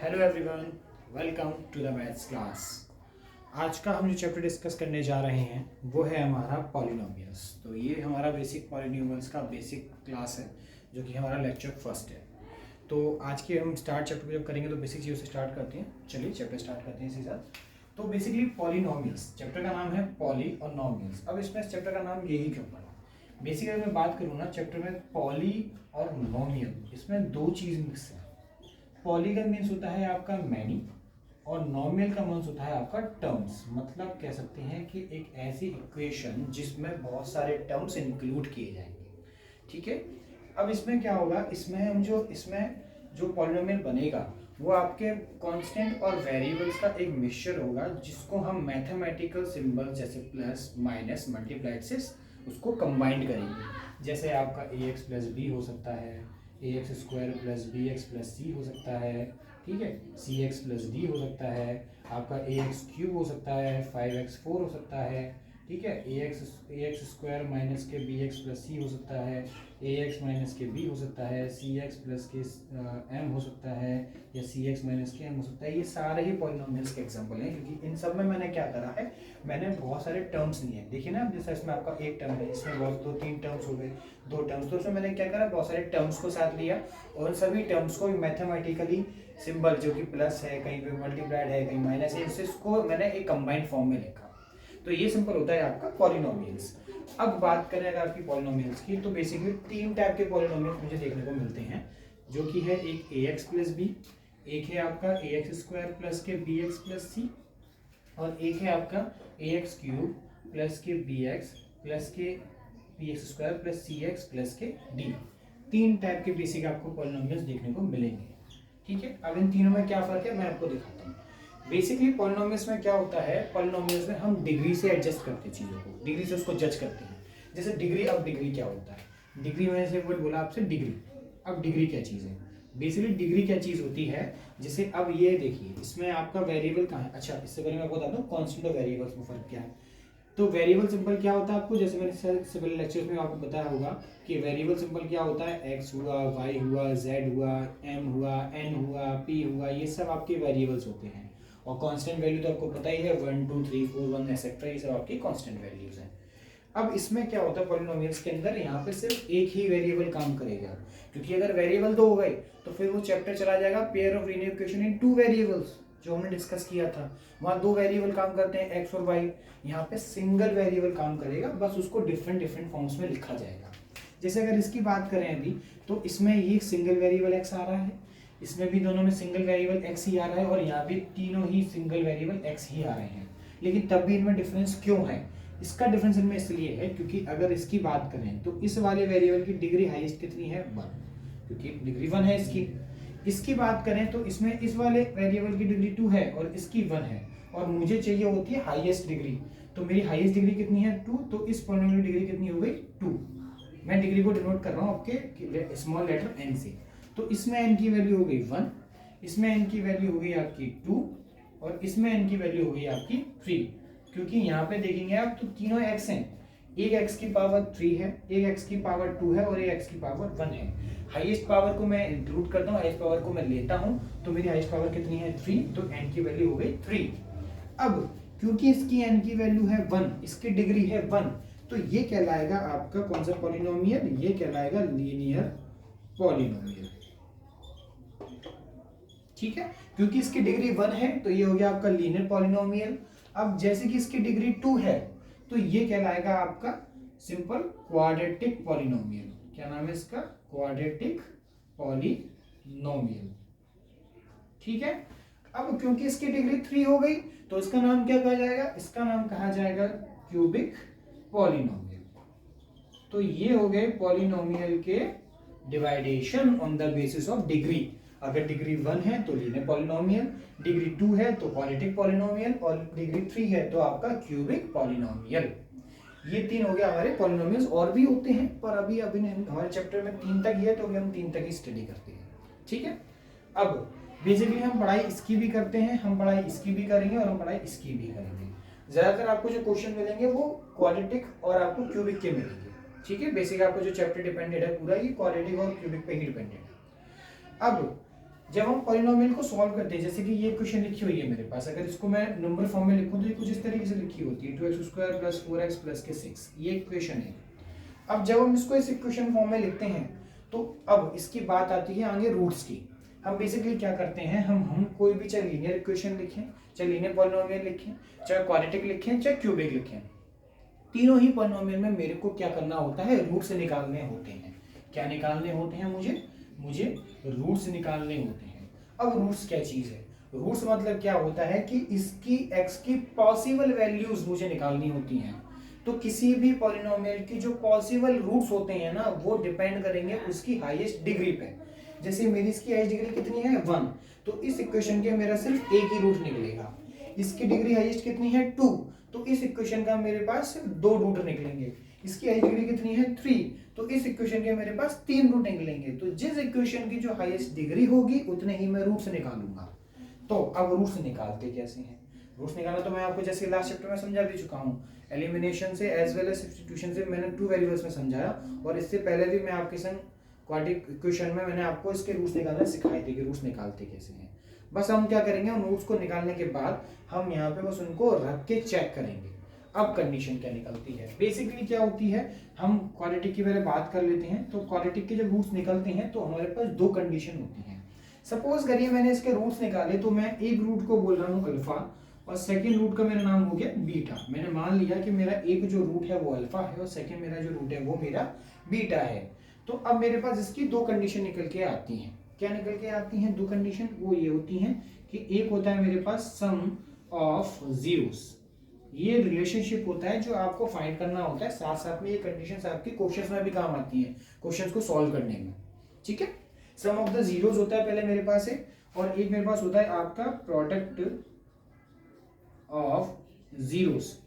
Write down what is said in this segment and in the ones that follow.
Hello everyone, welcome to the maths class. आज का हम जो चैप्टर डिस्कस करने जा रहे हैं वो है हमारा पॉलिनोमियल्स। तो ये हमारा बेसिक पॉलिनोमियल्स का बेसिक क्लास है जो कि हमारा लेक्चर फर्स्ट है। तो आज के हम स्टार्ट चैप्टर जब करेंगे तो बेसिक चीज़ों से स्टार्ट करते हैं। चलिए चैप्टर स्टार्ट करते हैं इसी साथ। तो बेसिकली पॉलिनोमियल्स, चैप्टर का नाम है पॉली और नॉमियल्स। अब इसमें इस चैप्टर का नाम यही क्यों पड़ा? बेसिकली मैं बात करूँ ना, चैप्टर में पॉली और नॉमियल, इसमें दो चीज़ मिक्स है। पॉली का मीन्स होता है आपका मैनी और नॉमिनल का मीन्स होता है आपका टर्म्स। मतलब कह सकते हैं कि एक ऐसी इक्वेशन जिसमें बहुत सारे टर्म्स इंक्लूड किए जाएंगे। ठीक है, अब इसमें क्या होगा, इसमें जो पॉलिनोमियल बनेगा वो आपके कांस्टेंट और वेरिएबल्स का एक मिक्सचर होगा, जिसको हम मैथमेटिकल सिंबल जैसे प्लस माइनस मल्टीप्लाई से उसको कंबाइंड करेंगे। जैसे आपका ए एक्स प्लस बी हो सकता है, A X square plus B X plus C हो सकता है, ठीक है, सी एक्स प्लस डी हो सकता है, आपका ए एक्स क्यूब हो सकता है, 5x4 हो सकता है, ठीक है, ए एक्स स्क्वायर माइनस के बी एक्स प्लस सी हो सकता है, ए एक्स माइनस के बी हो सकता है, सी एक्स प्लस के एम हो सकता है, या सी एक्स माइनस के एम हो सकता है। ये सारे ही पॉलिनोमियल्स के एग्जांपल हैं, क्योंकि इन सब में मैंने क्या करा है, मैंने बहुत सारे टर्म्स लिए हैं। देखिए ना, जैसे इसमें आपका एक टर्म है, इसमें बहुत दो तीन टर्म्स हो गए, दो टर्म्स, तो उसमें मैंने क्या करा, बहुत सारे टर्म्स को साथ लिया और उन सभी टर्म्स को मैथमेटिकली सिंबल जो कि प्लस है, कहीं पे मल्टीप्लाइड है, कहीं माइनस है, इसको मैंने एक कंबाइंड फॉर्म में लिखा। तो ये सिंपल होता है आपका पॉलिनोमियल्स। अब बात करें अगर आपकी पॉलिनोमियल्स की, तो बेसिकली तीन टाइप के पॉलिनोमियल्स मुझे देखने को मिलते हैं, जो कि है एक ए एक्स प्लस बी, एक है आपका ए एक्स स्क्वायर प्लस के बी एक्स प्लस सी, और एक है आपका ए एक्स क्यूब प्लस के बी एक्स प्लस के बी एक्स स्क्वायर प्लस सी एक्स प्लस के डी। तीन टाइप के बेसिक आपको पॉलिनोमियल्स देखने को मिलेंगे। ठीक है, अब इन तीनों में क्या फर्क है मैं आपको दिखाता हूँ। बेसिकली पॉलिनोमियल्स में क्या होता है, पॉलिनोमियल्स में हम डिग्री से एडजस्ट करते हैं चीज़ों को, डिग्री से उसको जज करते हैं। जैसे डिग्री, अब डिग्री क्या होता है, डिग्री मैंने से बोला आपसे डिग्री। अब डिग्री क्या चीज़ है, बेसिकली डिग्री क्या चीज़ होती है, जैसे अब ये देखिए इसमें आपका वेरिएबल कहाँ है। अच्छा, इससे पहले मैं आपको बताता हूँ कॉन्स्टेंट और वेरिएबल्स में फर्क क्या है। तो वेरिएबल सिंबल क्या होता है आपको, जैसे मैंने इससे पहले लेक्चर्स में आपको बताया होगा कि वेरिएबल सिंबल क्या होता है, एक्स हुआ, वाई हुआ, जेड हुआ, एम हुआ, एन हुआ, पी हुआ, ये सब आपके वेरिएबल्स होते हैं। और कांस्टेंट वैल्यू तो आपको पता ही है, 1 2 3 4 1 एक्सेट्रा, ये सब आपकी कांस्टेंट वैल्यूज हैं। अब इसमें क्या होता है पॉलिनोमियल्स के अंदर, यहाँ पे सिर्फ एक ही वेरिएबल काम करेगा, क्योंकि अगर वेरिएबल दो हो गए तो फिर वो चैप्टर चला जाएगा pair of linear equation in two variables, जो हमने डिस्कस किया था। वहाँ दो वेरिएबल काम करते हैं एक्स और वाई, यहाँ पे सिंगल वेरिएबल काम करेगा, बस उसको डिफरेंट डिफरेंट फॉर्म्स में लिखा जाएगा। जैसे अगर इसकी बात करें अभी, तो इसमें ये सिंगल वेरिएबल एक्स आ रहा है, इसमें भी दोनों में सिंगल वेरिएबल एक्स ही आ रहा है, और यहाँ भी तीनों ही सिंगल वेरिएबल एक्स ही आ रहे हैं। लेकिन तब भी इनमें डिफरेंस क्यों है? इसका डिफरेंस इनमें इसलिए है क्योंकि अगर इसकी बात करें तो इस वाले वेरिएबल की डिग्री हाईएस्ट कितनी है, 1, क्योंकि डिग्री 1 है इसकी। इसकी बात करें तो इसमें इस वाले वेरिएबल की डिग्री 2 है और इसकी 1 है, और मुझे चाहिए होती है हाईएस्ट डिग्री। तो मेरी हाईएस्ट डिग्री कितनी है, 2, तो इस पॉलिनोमियल की डिग्री कितनी हो गई, 2। मैं डिग्री को डिनोट कर रहा हूँ आपके स्मॉल लेटर एन से। तो इसमें एन की वैल्यू हो गई 1, इसमें एन की वैल्यू हो गई आपकी 2, और इसमें एन की वैल्यू हो गई आपकी 3। क्योंकि यहाँ पे देखेंगे आप तो तीनों एक्स हैं, एक एक्स की पावर 3 है, एक एक्स की पावर 2 है, और एक एक्स की पावर 1 है। हाईएस्ट पावर को मैं इंक्लूड करता हूँ, हाईएस्ट पावर को मैं लेता हूँ, तो मेरी हाईएस्ट पावर कितनी है, 3, तो एन की वैल्यू हो गई 3। अब क्योंकि इसकी एन की वैल्यू है 1, इसकी डिग्री है 1, तो ये कहलाएगा आपका कौन सा पॉलिनोमियल, ये कहलाएगा लीनियर पॉलिनोमियल। ठीक है, क्योंकि इसकी डिग्री 1 है तो ये हो गया आपका लीनियर पॉलिनोमियल। अब जैसे कि इसकी डिग्री 2 है तो ये कहलाएगा आपका सिंपल क्वाड्रेटिक पॉलिनोमियल। क्या नाम है इसका, क्वाड्रेटिक पॉलिनोमियल। ठीक है, अब क्योंकि इसकी डिग्री 3 हो गई तो इसका नाम क्या कहा जाएगा, इसका नाम कहा जाएगा क्यूबिक पॉलिनोमियल। तो ये हो गए पॉलिनोमियल के division on the basis of degree. अगर डिग्री 1 है तो लीनियर पॉलिनोमियल, डिग्री 2 है तो क्वाड्रेटिक पॉलिनोमियल, और डिग्री 3 है तो आपका क्यूबिक पॉलिनोमियल। ये तीन हो गया हमारे पॉलिनोमियल्स। और भी होते हैं पर अभी हमारे चैप्टर में 3 तक ही है, तो अभी हम 3 तक ही स्टडी करते हैं। ठीक है, अब बेसिकली हम पढ़ाई इसकी भी करते हैं, हम पढ़ाई इसकी भी करेंगे और हम पढ़ाई इसकी भी करेंगे। ज्यादातर आपको जो क्वेश्चन मिलेंगे वो क्वाड्रेटिक और आपको क्यूबिक के मिलेंगे। ठीक है, बेसिक आपको जो चैप्टर डिपेंडेड है पूरा, ये क्वाड्रेटिक और क्यूबिक पे ही डिपेंडेड है। अब जब हम पॉलिनोमियल को सॉल्व करते हैं, जैसे कि ये क्वेश्चन लिखी हुई है मेरे पास, अगर इसको मैं नंबर फॉर्म में लिखूं तो ये कुछ इस तरीके से लिखी होती है 2x² + 4x + के 6, ये इक्वेशन है। अब जब हम इसको इस इक्वेशन फॉर्म में लिखते हैं तो अब इसकी बात आती है आगे रूट्स की। हम बेसिकली क्या करते हैं, हम कोई भी चाहे लीनियर इक्वेशन लिखें, चाहे लीनियर पॉलिनोमियल लिखें, चाहे क्वाड्रेटिक लिखें, चाहे क्यूबिक लिखें, तीनों ही पॉलिनोमियल में मेरे को क्या करना होता है, रूट्स निकालने होते हैं। क्या निकालने होते हैं मुझे रूट्स निकालने होते हैं। अब रूट्स क्या चीज है, रूट्स मतलब क्या होता है कि इसकी x की पॉसिबल वैल्यूज मुझे निकालनी होती हैं। तो किसी भी पॉलिनोमियल की जो पॉसिबल रूट्स होते हैं ना, वो डिपेंड करेंगे उसकी हाईएस्ट डिग्री पे। जैसे मेरी इसकी हाईएस्ट डिग्री कितनी है 1, तो इस इक्वेशन के मेरा सिर्फ एक ही रूट निकलेगा। इसकी डिग्री हाईएस्ट कितनी है 2, तो इस इक्वेशन का मेरे पास सिर्फ 2 रूट निकलेंगे। इसकी हाईएस्ट डिग्री कितनी है 3, तो इस इक्वेशन के मेरे पास 3 रूट निकलेंगे। तो जिस इक्वेशन की जो हाईएस्ट डिग्री होगी उतने ही मैं रूट्स निकालूंगा। तो अब रूट्स निकालते कैसे हैं, रूट्स निकालना तो मैं आपको जैसे लास्ट चैप्टर में समझा भी चुका हूँ। एलिमिनेशन से एज वेल एज सब्स्टिट्यूशन से मैंने 2 वेरिएबल्स में समझाया, और इससे पहले भी मैं आपके संग क्वाड्रेटिक इक्वेशन में मैंने आपको इसके रूट्स निकालना सिखाए थे कि रूट्स निकालते कैसे हैं। बस हम क्या करेंगे, उन रूट्स को निकालने के बाद हम यहाँ पे बस उनको रख के चेक करेंगे। अब कंडीशन क्या निकलती है, बेसिकली क्या होती है, हम क्वाड्रेटिक की पहले बात कर लेते हैं। तो क्वाड्रेटिक के जब रूट्स निकलते हैं तो हमारे पास 2 कंडीशन होती हैं। सपोज करिए मैंने इसके रूट्स निकाले, तो मैं एक रूट को बोल रहा हूँ अल्फा और सेकेंड रूट का मेरा नाम हो गया बीटा। मैंने मान लिया कि मेरा एक जो रूट है वो अल्फा है और सेकेंड मेरा जो रूट है वो मेरा बीटा है। तो अब मेरे पास इसकी 2 कंडीशन निकल के आती हैं। क्या निकल के आती हैं 2 कंडीशन, वो ये होती हैं कि एक होता है मेरे पास सम ऑफ जीरोस, ये रिलेशनशिप होता है जो आपको फाइंड करना होता है, साथ साथ में ये कंडीशंस आपके क्वेश्चंस में भी काम आती हैं, क्वेश्चंस को सॉल्व करने में। ठीक है, सम ऑफ द जीरोस होता है पहले मेरे पास है, और एक मेरे पास होता है आपका प्रोडक्ट ऑफ जीरोस।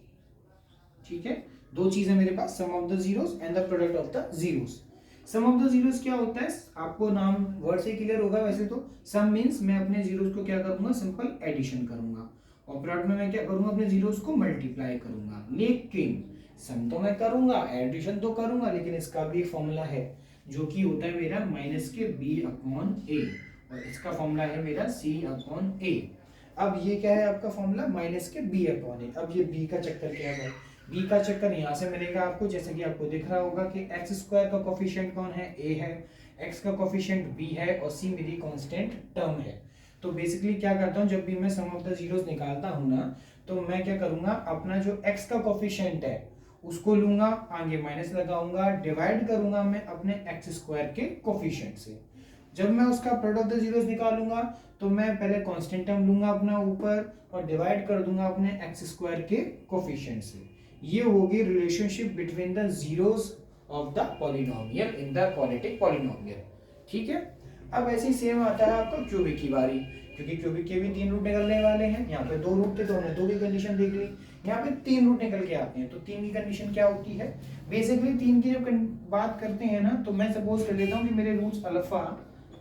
ठीक है, 2 चीज है मेरे पास, sum of the zeros and the product of the zeros. Sum of the zeros क्या होता है, आपको नाम वर्ड से क्लियर होगा। वैसे तो सम मींस मैं अपने जीरोस को क्या करूंगा, सिंपल एडिशन करूंगा, और प्रोडक्ट में मैं क्या करूंगा, अपने जीरोस को मल्टीप्लाई करूंगा। लेकिन सम तो मैं करूंगा, एडिशन तो करूंगा, लेकिन इसका भी फॉर्मूला है जो कि होता है मेरा -b/a, और इसका फॉर्मूला है मेरा c/a। अब ये क्या है आपका फॉर्मूला, -b/a। अब ये b का चक्कर क्या है, b का चक्कर यहाँ से मिलेगा आपको, जैसे कि आपको दिख रहा होगा कि x² का कोफिशिएंट कौन है, a है, x का कोफिशिएंट b है, और c मेरी कांस्टेंट टर्म है। तो बेसिकली क्या करता हूँ, जब भी मैं सम ऑफ द जीरोस निकालता हूँ ना, तो मैं क्या करूंगा, अपना जो x का कोफिशिएंट है उसको लूंगा, आगे माइनस लगाऊंगा, डिवाइड करूंगा मैं अपने x² के कोफिशिएंट से। जब मैं उसका प्रोडक्ट ऑफ द जीरोस निकालूंगा तो मैं पहले कांस्टेंट टर्म लूंगा अपना ऊपर और डिवाइड कर दूंगा अपने x² के कोफिशिएंट से। ये होगी relationship between the zeros of the polynomial in the quadratic polynomial. ठीक है, अब ऐसे ही सेम आता है आपका क्यूबिक की बारी, क्योंकि क्यूबिक के भी 3 रूट निकलने वाले हैं। यहाँ पे 2 रूट थे तो हमने 2 की कंडीशन देख ली, यहाँ पे 3 रूट निकल के आते हैं। तो 3 की कंडीशन क्या होती है, बेसिकली 3 की जब बात करते हैं ना, तो मैं सपोज कर लेता हूँ कि मेरे रूट्स अल्फा,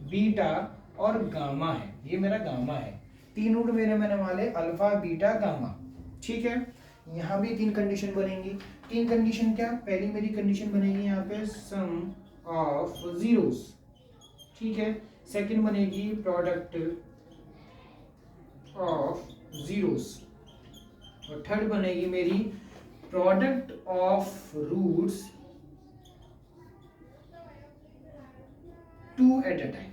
बीटा और गामा है, ये मेरा गामा है। 3 रूट मेरे मैंने वाले अल्फा, बीटा, गामा। ठीक है, यहाँ भी 3 कंडीशन बनेंगी। 3 कंडीशन क्या, पहली मेरी कंडीशन बनेगी यहाँ पे सम ऑफ जीरोस। ठीक है, सेकंड बनेगी प्रोडक्ट ऑफ जीरोस, और थर्ड बनेगी मेरी product of roots 2 at a time.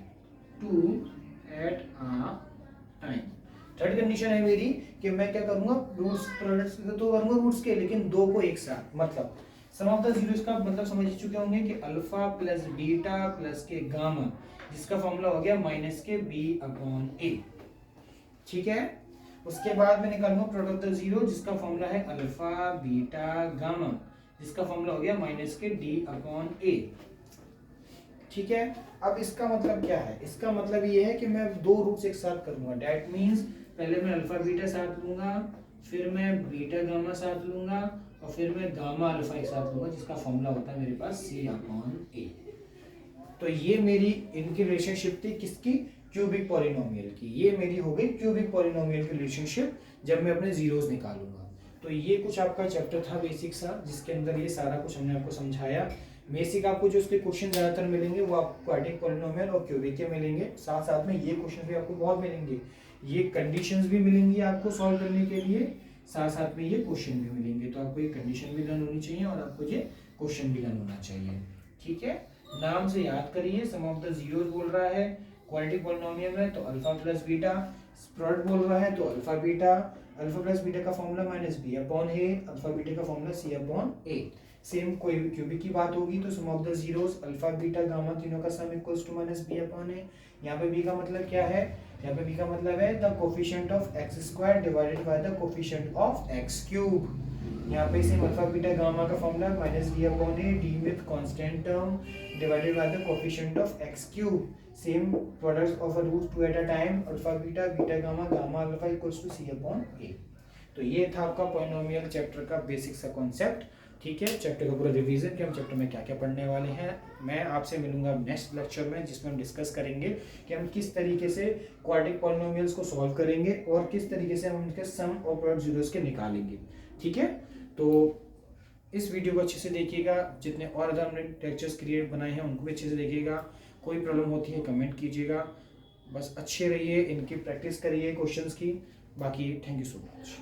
Third condition है मेरी कि मैं क्या करूंगा, रूट्स प्रोडक्ट्स तो करूंगा रूट्स के, लेकिन 2 को एक साथ। मतलब सम ऑफ द जीरोस का मतलब समझ चुके होंगे कि अल्फा प्लस बीटा प्लस के गामा, जिसका फॉर्मूला हो गया -b/a। ठीक है, उसके बाद मैं निकालूंगा प्रोडक्ट ऑफ द जीरो, जिसका फॉर्मूला है अल्फा, बीटा, गामा, जिसका फॉर्मूला हो गया -d/a। ठीक है, अब इसका मतलब क्या है, इसका मतलब ये है कि मैं 2 रूट्स एक साथ करूंगा। दैट मींस पहले मैं अल्फा बीटा साथ लूंगा, फिर मैं बीटा गामा साथ लूंगा, और फिर मैं गामा अल्फा एक साथ लूंगा, जिसका फॉर्मूला होता है मेरे पास c/a। तो ये मेरी इनकी रिलेशनशिप थी, किसकी, क्यूबिक पॉलिनोमियल की। ये मेरी हो गई क्यूबिक पॉलिनोमियल की रिलेशनशिप जब मैं अपने जीरोस निकालूंगा। तो ये कुछ आपका चैप्टर था बेसिक सा, जिसके अंदर ये सारा कुछ हमने आपको समझाया। बेसिक आपको जो उसके क्वेश्चन ज़्यादातर मिलेंगे वो आपको क्वाड्रेटिक पॉलिनोमियल और क्यूबिक के मिलेंगे, साथ साथ में ये क्वेश्चन भी आपको बहुत मिलेंगे, ये कंडीशंस भी मिलेंगी आपको सॉल्व करने के लिए, साथ साथ में ये क्वेश्चन भी मिलेंगे। तो आपको ये कंडीशन भी लर्न होनी चाहिए और आपको ये क्वेश्चन भी लर्न होना चाहिए, ठीक है। नाम से याद करिए, सम ऑफ द जीरोस बोल रहा है, क्वाड्रेटिक पॉलिनोमियल है तो अल्फा प्लस बीटा, प्रोडक्ट बोल रहा है तो alpha beta, alpha plus beta का formula minus B upon A, alpha beta का formula C upon A. Same कोई भी क्यूबिक की बात होगी तो sum of the zeros alpha beta gamma तीनों का sum equals to minus B upon A. यहाँ पे बी का मतलब क्या है, यहाँ पे बी का मतलब है the coefficient of X square divided by the coefficient of X cube. यहाँ पे सेम अल्फा बीटा गामा का formula minus B upon A, D with constant term divided by the coefficient of X cube. Same products of a root 2 at a time, alpha beta beta gamma gamma alpha equals to C upon A. तो ये था आपका polynomial chapter का basic सा concept, ठीक है। Chapter का पूरा रिवीजन कि हम चैप्टर में क्या क्या पढ़ने वाले हैं। मैं आपसे मिलूंगा नेक्स्ट लेक्चर में जिसमें हम डिस्कस करेंगे कि हम किस तरीके से क्वाड्रेटिक पॉलिनोमियल्स को सॉल्व करेंगे और किस तरीके से हम उनके सम और प्रोडक्ट जीरोस के निकालेंगे, ठीक है। तो इस वीडियो को अच्छे से देखिएगा, जितने और अदर हमने लेक्चर्स क्रिएट बनाए हैं उनको भी अच्छे से देखिएगा। कोई प्रॉब्लम होती है कमेंट कीजिएगा, बस अच्छे रहिए, इनकी प्रैक्टिस करिए क्वेश्चंस की। बाकी थैंक यू सो मच।